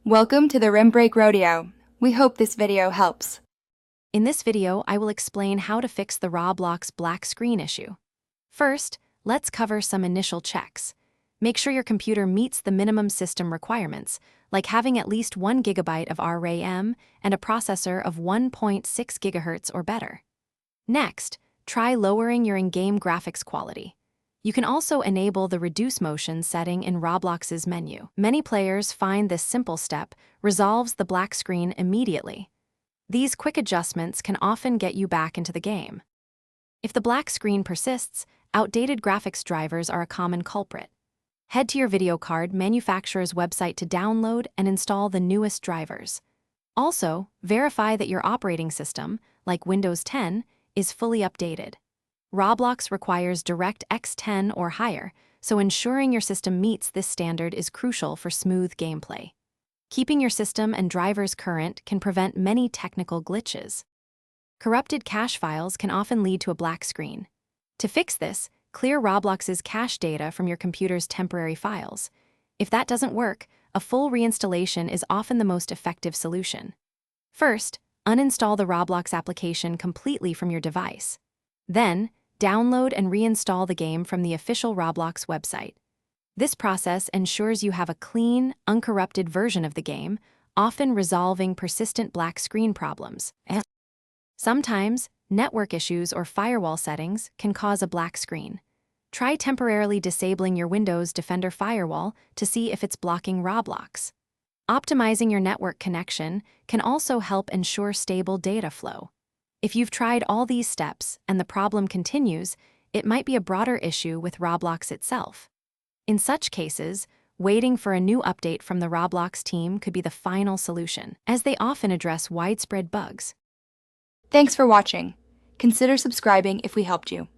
Welcome to the Rim Break Rodeo. We hope this video helps. In this video, I will explain how to fix the Roblox black screen issue. First, let's cover some initial checks. Make sure your computer meets the minimum system requirements, like having at least 1 GB of RAM and a processor of 1.6 GHz or better. Next, try lowering your in-game graphics quality. You can also enable the Reduce Motion setting in Roblox's menu. Many players find this simple step resolves the black screen immediately. These quick adjustments can often get you back into the game. If the black screen persists, outdated graphics drivers are a common culprit. Head to your video card manufacturer's website to download and install the newest drivers. Also, verify that your operating system, like Windows 10, is fully updated. Roblox requires DirectX 10 or higher, so ensuring your system meets this standard is crucial for smooth gameplay. Keeping your system and drivers current can prevent many technical glitches. Corrupted cache files can often lead to a black screen. To fix this, clear Roblox's cache data from your computer's temporary files. If that doesn't work, a full reinstallation is often the most effective solution. First, uninstall the Roblox application completely from your device. Then, download and reinstall the game from the official Roblox website. This process ensures you have a clean, uncorrupted version of the game, often resolving persistent black screen problems. Sometimes, network issues or firewall settings can cause a black screen. Try temporarily disabling your Windows Defender firewall to see if it's blocking Roblox. Optimizing your network connection can also help ensure stable data flow. If you've tried all these steps and the problem continues, it might be a broader issue with Roblox itself. In such cases, waiting for a new update from the Roblox team could be the final solution, as they often address widespread bugs. Thanks for watching. Consider subscribing if we helped you.